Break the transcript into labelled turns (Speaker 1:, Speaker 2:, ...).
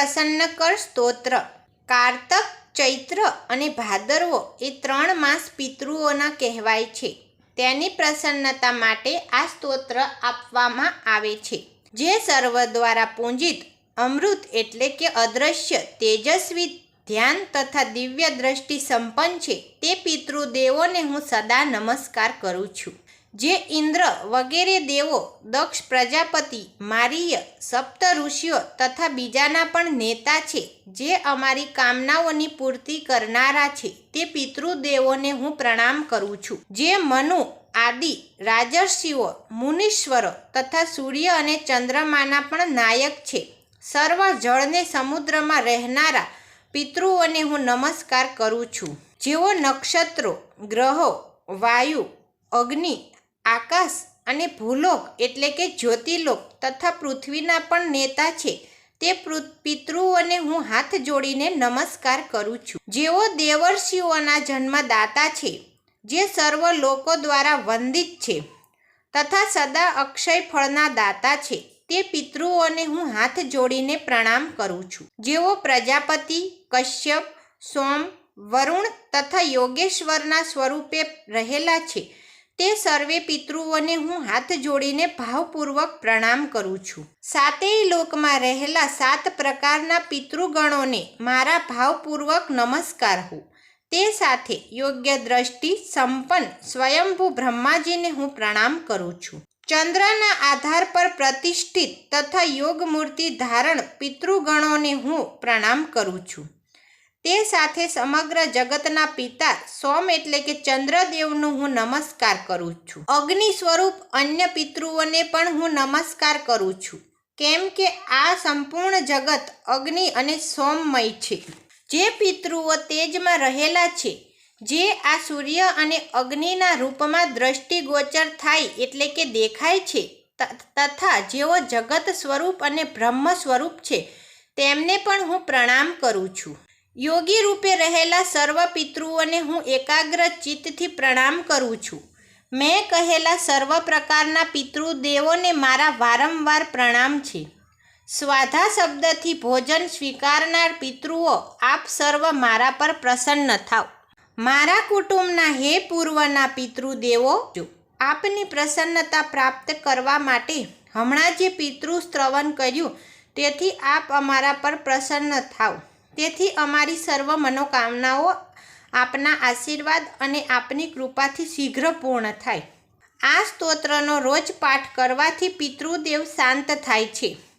Speaker 1: પ્રસન્નકર સ્તોત્ર. કારતક, ચૈત્ર અને ભાદરવો એ 3 માસ પિતૃઓના કહેવાય છે. તેની પ્રસન્નતા માટે આ સ્તોત્ર આપવામાં આવે છે, જે સર્વ દ્વારા પૂજિત અમૃત એટલે કે અદ્રશ્ય, તેજસ્વી, ધ્યાન તથા દિવ્ય દ્રષ્ટિ સંપન્ન છે. તે પિતૃદેવોને હું સદા નમસ્કાર કરું છું. જે ઇન્દ્ર વગેરે દેવો, દક્ષ પ્રજાપતિ, મારીય, સપ્ત ઋષિઓ તથા બીજાના પણ નેતા છે, જે અમારી કામનાઓની પૂર્તિ કરનારા છે, તે પિતૃદેવોને હું પ્રણામ કરું છું. જે મનુ આદિ રાજર્ષિઓ, મુનીશ્વરો તથા સૂર્ય અને ચંદ્રમાના પણ નાયક છે. સર્વ જળને સમુદ્રમાં રહેનારા પિતૃઓને હું નમસ્કાર કરું છું. જેઓ નક્ષત્રો, ગ્રહો, વાયુ, અગ્નિ, આકાશ અને ભૂલોક એટલે કે જ્યોતિલોક તથા પૃથ્વીના પણ નેતા છે, તે પિતૃઓને હું હાથ જોડીને નમસ્કાર કરું છું. જેઓ દેવર્ષિઓના જન્મદાતા છે, જે સર્વ લોકો દ્વારા વંદિત છે તથા સદા અક્ષય ફળના દાતા છે, તે પિતૃઓને હું હાથ જોડીને પ્રણામ કરું છું. જેઓ પ્રજાપતિ, કશ્યપ, સોમ, વરુણ તથા યોગેશ્વરના સ્વરૂપે રહેલા છે, તે સર્વે પિતૃઓને હું હાથ જોડીને ભાવપૂર્વક પ્રણામ કરું છું. 7 લોકમાં રહેલા 7 પ્રકારના પિતૃગણોને મારા ભાવપૂર્વક નમસ્કાર હો. તે સાથે યોગ્ય દ્રષ્ટિ સંપન્ન સ્વયંભૂ બ્રહ્માજીને હું પ્રણામ કરું છું. ચંદ્રના આધાર પર પ્રતિષ્ઠિત તથા યોગમૂર્તિ ધારણ પિતૃગણોને હું પ્રણામ કરું છું. તે સાથે સમગ્ર જગતના પિતા સોમ એટલે કે ચંદ્રદેવનું હું નમસ્કાર કરું છું. અગ્નિ સ્વરૂપ અન્ય પિતૃઓને પણ હું નમસ્કાર કરું છું, કેમ કે આ સંપૂર્ણ જગત અગ્નિ અને સોમમય છે. જે પિતૃઓ તેજમાં રહેલા છે, જે આ સૂર્ય અને અગ્નિના રૂપમાં દ્રષ્ટિગોચર થાય એટલે કે દેખાય છે, તથા જેઓ જગત સ્વરૂપ અને બ્રહ્મ સ્વરૂપ છે, તેમને પણ હું પ્રણામ કરું છું. યોગી રૂપે રહેલા સર્વ પિતૃઓને હું એકાગ્ર ચિત્તથી પ્રણામ કરું છું. મેં કહેલા સર્વ પ્રકારના પિતૃદેવોને મારા વારંવાર પ્રણામ છે. સ્વાધા શબ્દથી ભોજન સ્વીકારનાર પિતૃઓ, આપ સર્વ મારા પર પ્રસન્ન થાવ. મારા કુટુંબના હે પૂર્વના પિતૃદેવો, આપની પ્રસન્નતા પ્રાપ્ત કરવા માટે હમણાં જે પિતૃશ્રવણ કર્યું, તેથી આપ અમારા પર પ્રસન્ન થાવ. તેથી અમારી સર્વ મનોકામનાઓ આપના આશીર્વાદ અને આપની કૃપાથી શીઘ્ર પૂર્ણ થાય. આ સ્તોત્રનો રોજ પાઠ કરવાથી પિતૃદેવ શાંત થાય છે.